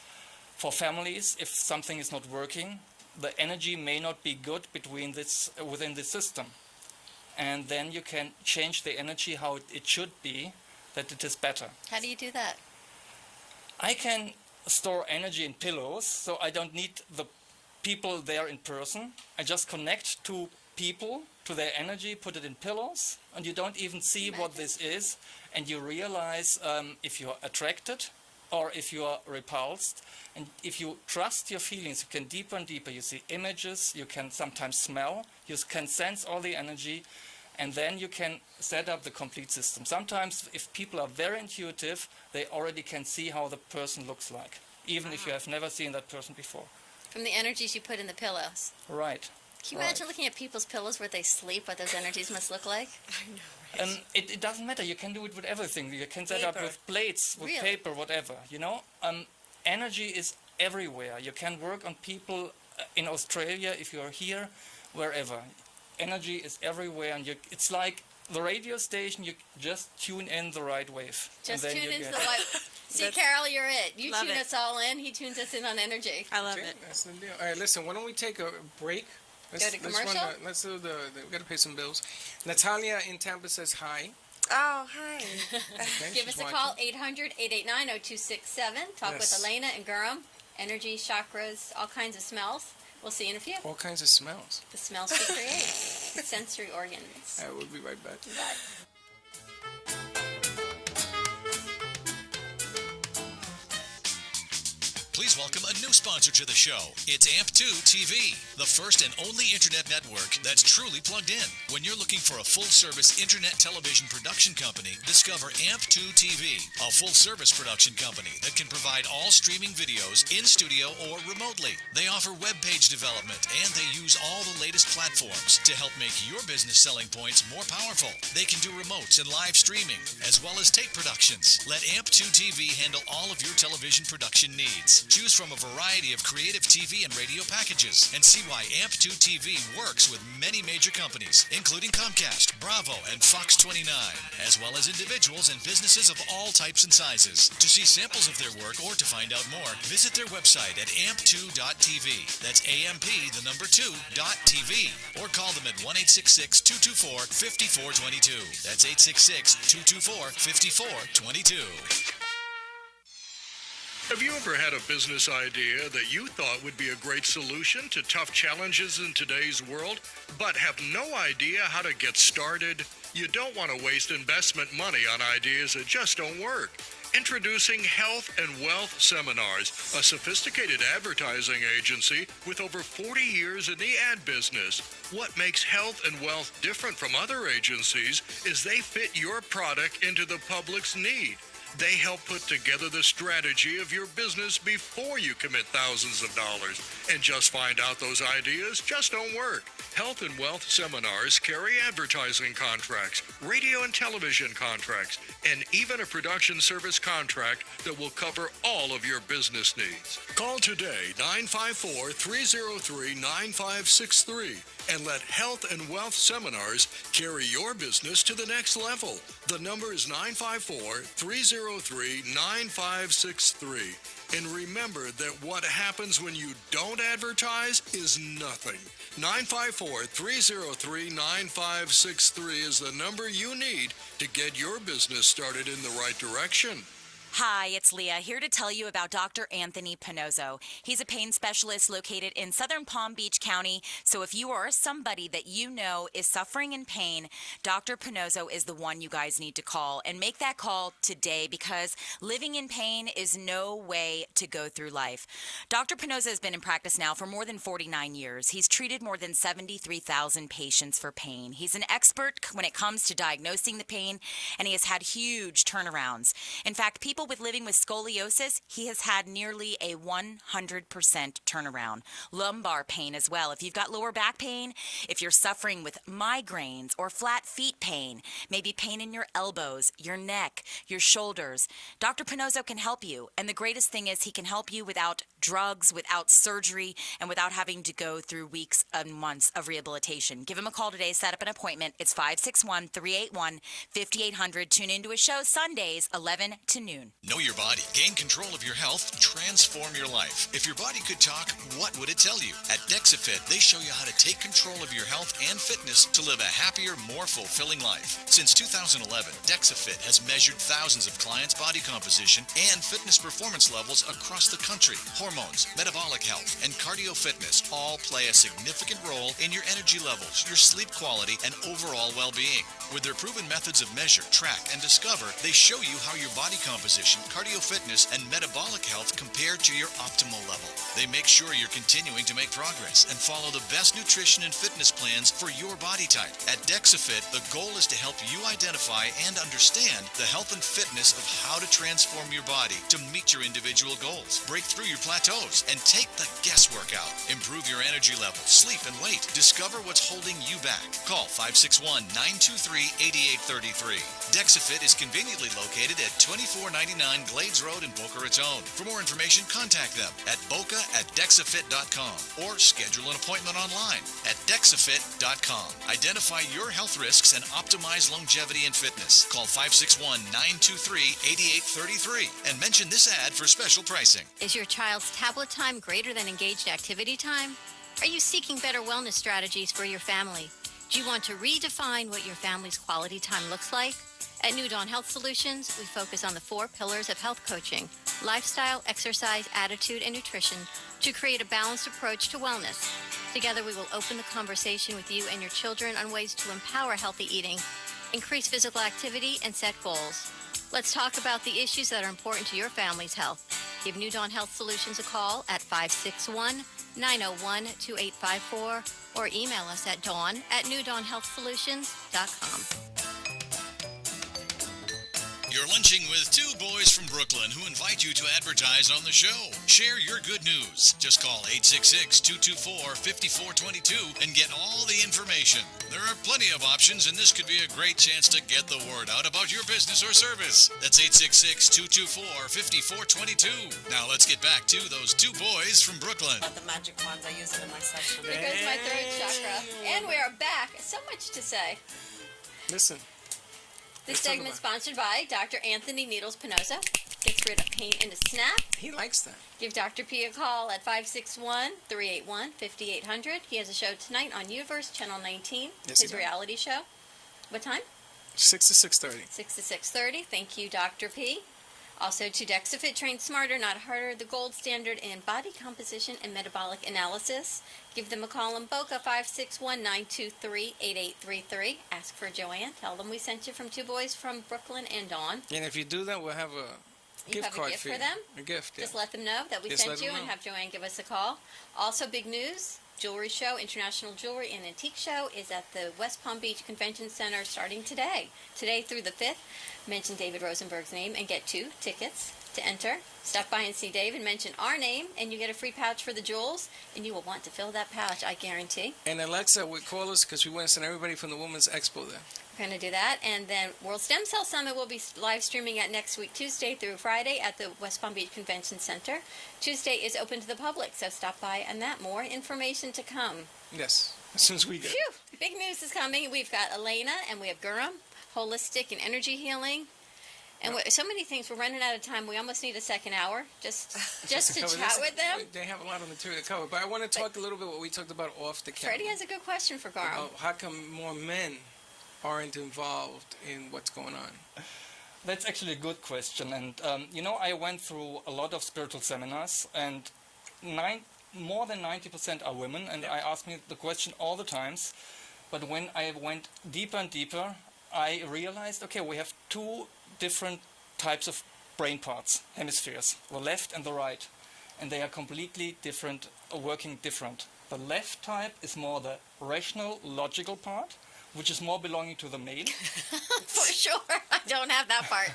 For families, if something is not working, the energy may not be good within the system. And then you can change the energy how it should be, that it is better. How do you do that? I can store energy in pillows, so I don't need the people there in person. I just connect to people, to their energy, put it in pillows, and you don't even see what this is, and you realize if you're attracted or if you are repulsed. And if you trust your feelings, you can deeper and deeper. You see images, you can sometimes smell, you can sense all the energy, and then you can set up the complete system. Sometimes if people are very intuitive, they already can see how the person looks like, even if you have never seen that person before. From the energies you put in the pillows. Right. Can you imagine looking at people's pillows where they sleep, what those energies must look like? I know, right? It doesn't matter. You can do it with everything. You can set up with plates, with Really? paper, whatever. You know, energy is everywhere. You can work on people in Australia if you are here, wherever. Energy is everywhere, and it's like the radio station. You just tune in the right wave. Just and then tune you into get the white. See, Carol, you're it. You Love tune it. us all in. He tunes us in on energy. I love Okay, it. that's the deal. All right, listen, why don't we take a break? Go to commercial? Let's do we got to pay some bills. Natalia in Tampa says hi. Oh, hi. Okay, Give she's us a watching. call, 800-889-0267. Talk with Yes. Elena and Gurham. Energy, chakras, all kinds of smells. We'll see you in a few. All kinds of smells. The smells we create. Sensory organs. All right, we'll be right back. Bye. Please welcome a new sponsor to the show. It's AMP2 TV, the first and only internet network that's truly plugged in. When you're looking for a full-service internet television production company, discover AMP2 TV, a full-service production company that can provide all streaming videos in studio or remotely. They offer web page development, and they use all the latest platforms to help make your business selling points more powerful. They can do remotes and live streaming, as well as tape productions. Let AMP2 TV handle all of your television production needs. Choose from a variety of creative TV and radio packages and see why AMP2 TV works with many major companies, including Comcast, Bravo, and Fox 29, as well as individuals and businesses of all types and sizes. To see samples of their work or to find out more, visit their website at amp2.tv. That's AMP, the number 2.tv. Or call them at 1-866-224-5422. That's 866-224-5422. Have you ever had a business idea that you thought would be a great solution to tough challenges in today's world, but have no idea how to get started? You don't want to waste investment money on ideas that just don't work. Introducing Health and Wealth Seminars, a sophisticated advertising agency with over 40 years in the ad business. What makes Health and Wealth different from other agencies is they fit your product into the public's need. They help put together the strategy of your business before you commit thousands of dollars. And just find out those ideas just don't work. Health and Wealth Seminars carry advertising contracts, radio and television contracts, and even a production service contract that will cover all of your business needs. Call today, 954-303-9563, and let Health and Wealth Seminars carry your business to the next level. The number is 954-303-9563. And remember that what happens when you don't advertise is nothing. 954-303-9563 is the number you need to get your business started in the right direction. Hi, it's Leah, here to tell you about Dr. Anthony Pinozzo. He's a pain specialist located in southern Palm Beach County, so if you or somebody that you know is suffering in pain, Dr. Pinozzo is the one you guys need to call. And make that call today, because living in pain is no way to go through life. Dr. Pinozzo has been in practice now for more than 49 years. He's treated more than 73,000 patients for pain. He's an expert when it comes to diagnosing the pain, and he has had huge turnarounds. In fact, people with living with scoliosis, he has had nearly a 100% turnaround. Lumbar pain as well. If you've got lower back pain, if you're suffering with migraines or flat feet pain, maybe pain in your elbows, your neck, your shoulders, Dr. Pinozzo can help you. And the greatest thing is he can help you without drugs, without surgery, and without having to go through weeks and months of rehabilitation. Give him a call today. Set up an appointment. It's 561-381-5800. Tune into his show Sundays, 11 to noon. Know your body, gain control of your health, transform your life. If your body could talk, what would it tell you? At DexaFit, they show you how to take control of your health and fitness to live a happier, more fulfilling life. Since 2011, DexaFit has measured thousands of clients' body composition and fitness performance levels across the country. Hormones, metabolic health, and cardio fitness all play a significant role in your energy levels, your sleep quality, and overall well-being. With their proven methods of measure, track, and discover, they show you how your body composition, cardio fitness, and metabolic health compare to your optimal level. They make sure you're continuing to make progress and follow the best nutrition and fitness plans for your body type. At DexaFit, the goal is to help you identify and understand the health and fitness of how to transform your body to meet your individual goals, break through your plateaus, and take the guesswork out. Improve your energy level, sleep, and weight. Discover what's holding you back. Call 561-923-8833. DexaFit is conveniently located at 2499 Glades Road in Boca Raton. For more information, contact them at boca@dexafit.com or schedule an appointment online at dexafit.com. Identify your health risks and optimize longevity and fitness. Call 561-923-8833 and mention this ad for special pricing. Is your child's tablet time greater than engaged activity time? Are you seeking better wellness strategies for your family? Do you want to redefine what your family's quality time looks like? At New Dawn Health Solutions, we focus on the 4 pillars of health coaching: lifestyle, exercise, attitude, and nutrition to create a balanced approach to wellness. Together, we will open the conversation with you and your children on ways to empower healthy eating, increase physical activity, and set goals. Let's talk about the issues that are important to your family's health. Give New Dawn Health Solutions a call at 561-901-2854 or email us at dawn@newdawnhealthsolutions.com. You're lunching with 2 boys from Brooklyn who invite you to advertise on the show. Share your good news. Just call 866-224-5422 and get all the information. There are plenty of options, and this could be a great chance to get the word out about your business or service. That's 866-224-5422. Now let's get back to those 2 boys from Brooklyn. The magic wands, I use it in my section. There goes my throat chakra. And we are back. So much to say. Listen. This segment is sponsored by Dr. Anthony Needles Pinoza. Gets rid of pain in a snap. He likes that. Give Dr. P a call at 561-381-5800. He has a show tonight on Universe Channel 19, Yes, his reality show. What time? 6 to 6:30. 6 to 6:30. Thank you, Dr. P. Also to DexaFit, train smarter, not harder, the gold standard in body composition and metabolic analysis. Give them a call in Boca, 561-923-8833. Ask for Joanne. Tell them we sent you from 2 boys from Brooklyn and Dawn. And if you do that, we'll have a You have a gift for them? A gift, yeah. Just let them know that we Just sent let you them and know. have Joanne give us a call. Also, big news, jewelry show, International Jewelry and Antique Show is at the West Palm Beach Convention Center starting today. Today through the 5th. Mention David Rosenberg's name and get 2 tickets to enter. Stop by and see Dave and mention our name, and you get a free pouch for the jewels, and you will want to fill that pouch, I guarantee. And Alexa would call us because we want to send everybody from the Women's Expo there. We're going to do that. And then World Stem Cell Summit will be live streaming at next week, Tuesday through Friday at the West Palm Beach Convention Center. Tuesday is open to the public, so stop by and that. More information to come. Yes, as soon as we get it. Phew! Big news is coming. We've got Elena and we have Gurram, holistic and energy healing. And so many things. We're running out of time. We almost need a second hour just to chat with them. They have a lot of material to cover. But I want to talk a little bit what we talked about off the camera. Freddie has a good question for Gurram. About how come more men aren't involved in what's going on? That's actually a good question. And, I went through a lot of spiritual seminars, and more than 90% are women. And I ask me the question all the times. But when I went deeper and deeper, I realized, okay, we have 2 different types of brain parts, hemispheres, the left and the right. And they are completely different, working different. The left type is more the rational, logical part, which is more belonging to the male. For sure. I don't have that part.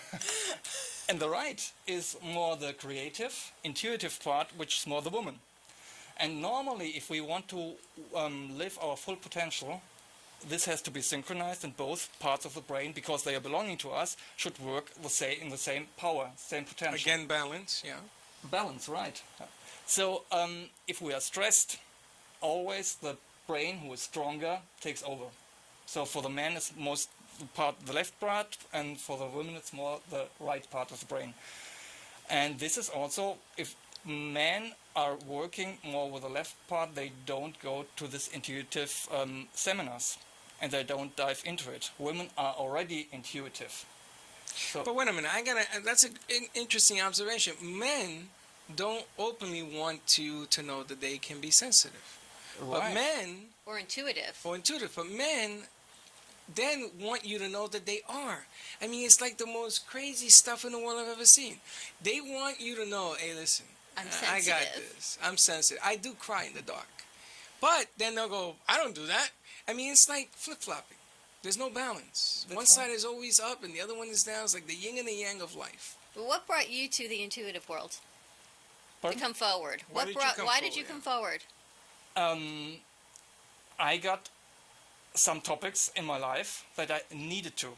And the right is more the creative, intuitive part, which is more the woman. And normally, if we want to live our full potential, this has to be synchronized, and both parts of the brain, because they are belonging to us, should work in the same power, same potential. Again, balance, yeah. balance, right? So if we are stressed, always the brain who is stronger takes over. So for the man it's most part the left part, and for the women it's more the right part of the brain. And this is also, if men are working more with the left part, they don't go to this intuitive seminars, and they don't dive into it. Women are already intuitive. So, But wait a minute, that's an interesting observation. Men don't openly want to know that they can be sensitive. But right. men, Or intuitive. but men then want you to know that they are. I mean, it's like the most crazy stuff in the world I've ever seen. They want you to know, hey, listen, I'm I got sensitive. this. I'm sensitive. I do cry in the dark. But then they'll go, I don't do that. I mean, it's like flip-flopping. There's no balance. That's One right. side is always up and the other one is down. It's like the yin and the yang of life. But what brought you to the intuitive world? Pardon? To come forward. Why did you come Why did forward, you come yeah? forward? I got some topics in my life that I needed to,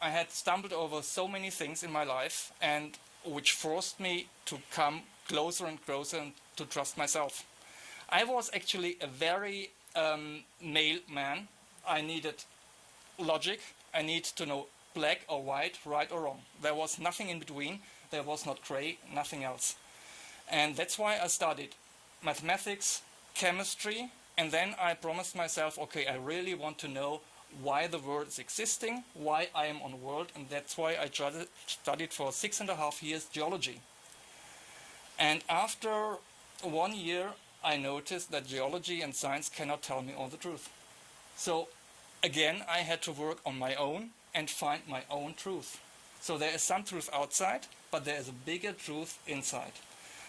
I had stumbled over so many things in my life, and which forced me to come closer and closer and to trust myself. I was actually a very male man. I needed logic. I need to know black or white, right or wrong. There was nothing in between. There was not gray, nothing else. And that's why I studied mathematics, chemistry, and then I promised myself, okay, I really want to know why the world is existing, why I am on the world, and that's why I studied for 6.5 years geology. And after 1 year, I noticed that geology and science cannot tell me all the truth. So again, I had to work on my own and find my own truth. So there is some truth outside, but there is a bigger truth inside.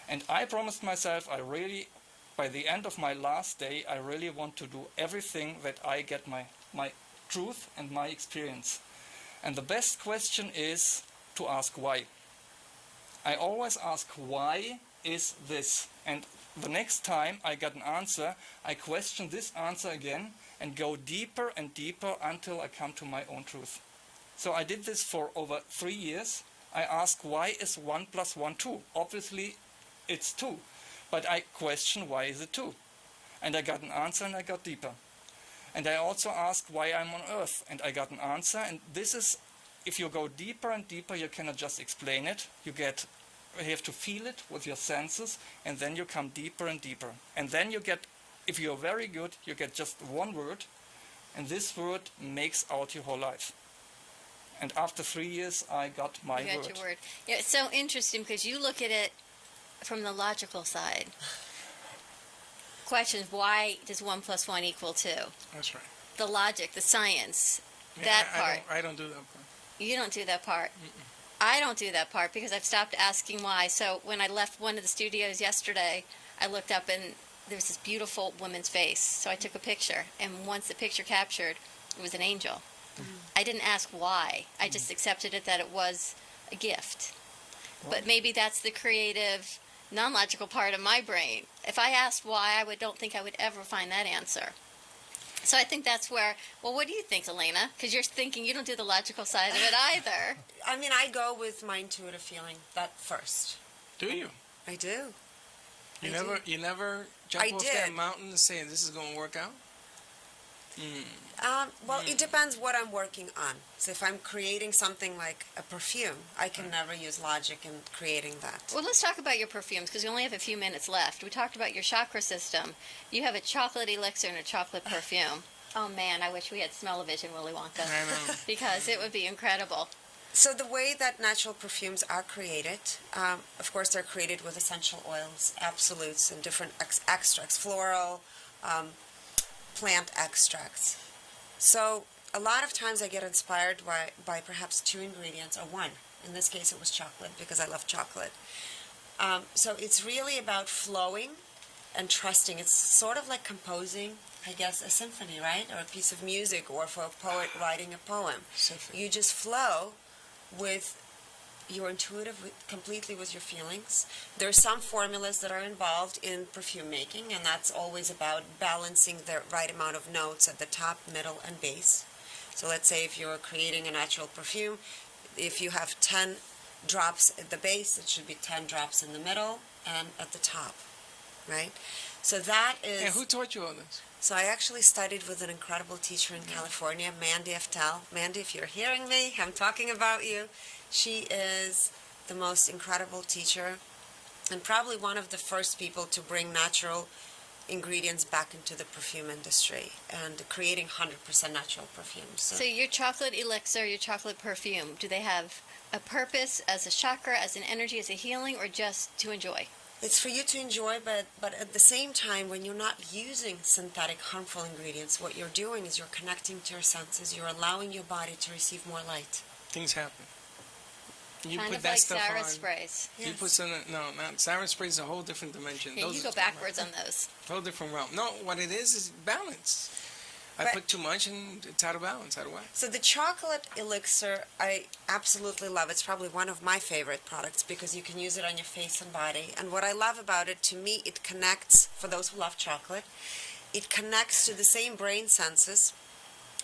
And I promised myself, by the end of my last day, I really want to do everything that I get my truth and my experience. And the best question is to ask why. I always ask, why is this? And the next time I get an answer, I question this answer again and go deeper and deeper until I come to my own truth. So I did this for over 3 years. I ask, why is 1 + 1 2? Obviously, it's 2. But I question, why is it 2? And I got an answer and I got deeper. And I also asked why I'm on Earth, and I got an answer. And this is, if you go deeper and deeper, you cannot just explain it. You have to feel it with your senses, and then you come deeper and deeper. And then you get, if you're very good, you get just one word, and this word makes out your whole life. And after 3 years, I got my You got word. your word. Yeah, it's so interesting because you look at it from the logical side. Questions, why does 1 + 1 = 2? That's right. The logic, the science, Yeah, that part. I don't do that part. You don't do that part. I don't do that part because I've stopped asking why. So when I left one of the studios yesterday, I looked up and there was this beautiful woman's face. So I took a picture, and once the picture captured, it was an angel. I didn't ask why. I just accepted it that it was a gift. But maybe that's the creative, non-logical part of my brain. If I asked why, don't think I would ever find that answer. So I think that's where, well, what do you think, Elena? Because you're thinking you don't do the logical side of it either. I mean, I go with my intuitive feeling that first. Do you? I do. You I never, do. you never jump I off that did. mountain and say this is going to work out? Well, it depends what I'm working on. So if I'm creating something like a perfume, I can never use logic in creating that. Well, let's talk about your perfumes because we only have a few minutes left. We talked about your chakra system. You have a chocolate elixir and a chocolate perfume. Oh, man, I wish we had smell-o-vision, Willy Wonka. I know. Because it would be incredible. So the way that natural perfumes are created, of course, they're created with essential oils, absolutes, and different extracts, floral, plant extracts. So a lot of times I get inspired by perhaps 2 ingredients or 1. In this case, it was chocolate because I love chocolate. So it's really about flowing and trusting. It's sort of like composing, I guess, a symphony, right? Or a piece of music, or for a poet writing a poem. Symphony. You just flow with your intuitive, completely with your feelings. There are some formulas that are involved in perfume making, and that's always about balancing the right amount of notes at the top, middle, and base. So let's say if you're creating a natural perfume, if you have 10 drops at the base. It should be 10 drops in the middle and at the top, right? So that is... And who taught you all this? So I actually studied with an incredible teacher in California, Mandy Eftel. Mandy, if you're hearing me, I'm talking about you. She is the most incredible teacher and probably one of the first people to bring natural ingredients back into the perfume industry and creating 100% natural perfumes. So your chocolate elixir, your chocolate perfume, do they have a purpose as a chakra, as an energy, as a healing, or just to enjoy? It's for you to enjoy, but at the same time, when you're not using synthetic harmful ingredients, what you're doing is you're connecting to your senses. You're allowing your body to receive more light. Things happen. You Kind put of that like stuff Sarah on. sprays. You put some. No, not Sarah sprays is a whole different dimension. Yeah, you go backwards on those. Whole different realm. No, what it is balance. I But- put too much and it's out of balance, out of whack. So the chocolate elixir, I absolutely love. It's probably one of my favorite products because you can use it on your face and body. And what I love about it, to me, it connects, for those who love chocolate, it connects to the same brain senses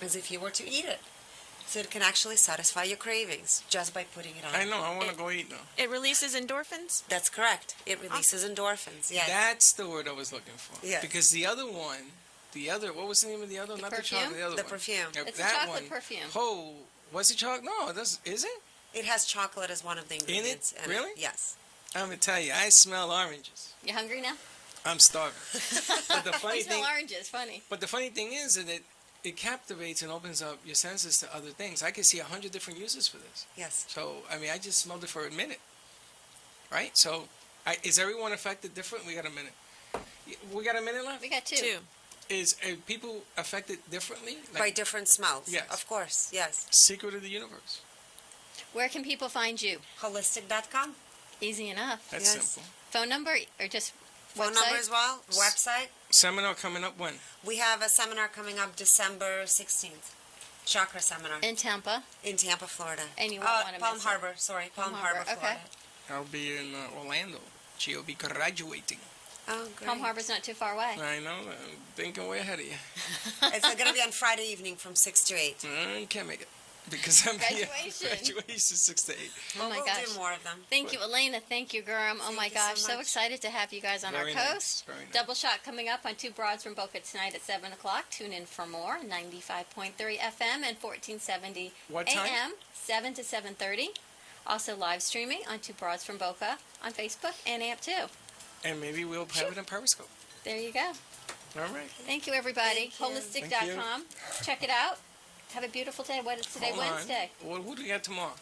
as if you were to eat it. So it can actually satisfy your cravings just by putting it on. I know, I want to go eat now. It releases endorphins? That's correct. It releases endorphins, yes. That's the word I was looking for. Yes. Because the other one, what was the name of the other one? The Not perfume? the chocolate, the other The one. perfume. Yeah, It's a that chocolate one, perfume. Oh, was it chocolate? No, is it? It has chocolate as one of the ingredients in Really? Yes. I'm going to tell you, I smell oranges. You hungry now? I'm starving. But the funny You smell thing, oranges. Funny. but the funny thing is that it captivates and opens up your senses to other things. I can see 100 different uses for this. Yes. So, I mean, I just smelled it for a minute. Right? So, is everyone affected different? We got a minute. We got a minute left? We got two. Two. Is people affected differently? By different smells. Yes. Of course, yes. Secret of the universe. Where can people find you? Holistic.com. Easy enough. That's Yes. simple. Phone number or just Phone website? number as well. Website. Seminar coming up when? We have a seminar coming up December 16th. Chakra seminar In Tampa. in Tampa, Florida. And you won't wanna Palm miss it. Harbor, sorry. Palm Harbor, Harbor, okay. Florida. I'll be in Orlando. She'll be graduating. Oh, great. Palm Harbor's not too far away. I know. I'm thinking way ahead of you. It's going to be on Friday evening from 6 to 8. I can't make it. Because I'm Graduation. graduation 6 to 8. Oh my we'll gosh. do more of them. Thank you, Elena. Thank you, Gurm. Oh Thank my you gosh, so so much. excited to have you guys on Very our nice, coast. very nice. Double shot coming up on Two Broads from Boca tonight at 7 o'clock. Tune in for more. 95.3 FM and 1470 What time? AM, 7 to 7:30. Also live streaming on Two Broads from Boca on Facebook and AMP too. And maybe we'll have it in Periscope. There you go. All right. Thank you, everybody. Thank you. Holistic.com. Check it out. Have a beautiful day. What is today? Hold on. Wednesday. Well, who do we got tomorrow?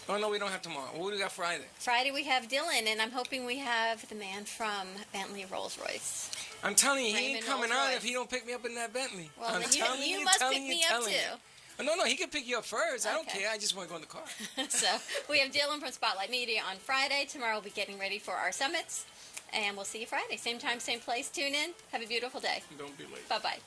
Oh, no, we don't have tomorrow. Who do we got Friday? Friday we have Dylan, and I'm hoping we have the man from Bentley Rolls-Royce. I'm telling you, he ain't Raymond coming Rolls out Royce. if he don't pick me up in that Bentley. Well, I'm then telling you you, must telling pick you, me up telling too. you. Oh, no, he can pick you up first. I don't Okay. care. I just want to go in the car. So we have Dylan from Spotlight Media on Friday. Tomorrow we'll be getting ready for our summits. And we'll see you Friday. Same time, same place. Tune in. Have a beautiful day. Don't be late. Bye-bye.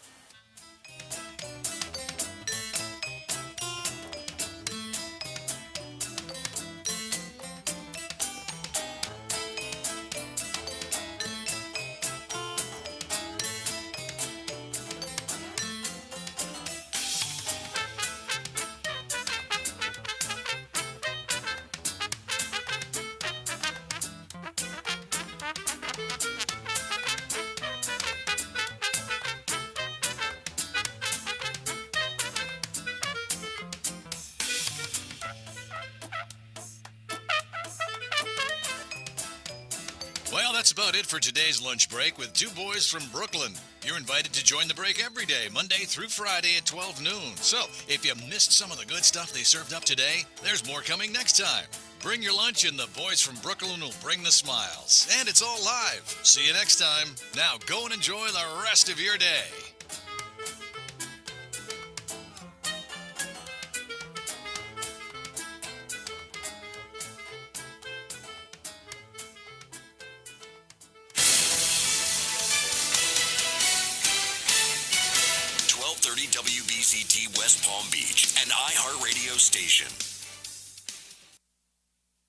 Well, that's about it for today's lunch break with two boys from Brooklyn. You're invited to join the break every day, Monday through Friday at 12 noon. So, if you missed some of the good stuff they served up today, there's more coming next time. Bring your lunch and the boys from Brooklyn will bring the smiles. And it's all live. See you next time. Now go and enjoy the rest of your day. WBZT West Palm Beach, an iHeartRadio station.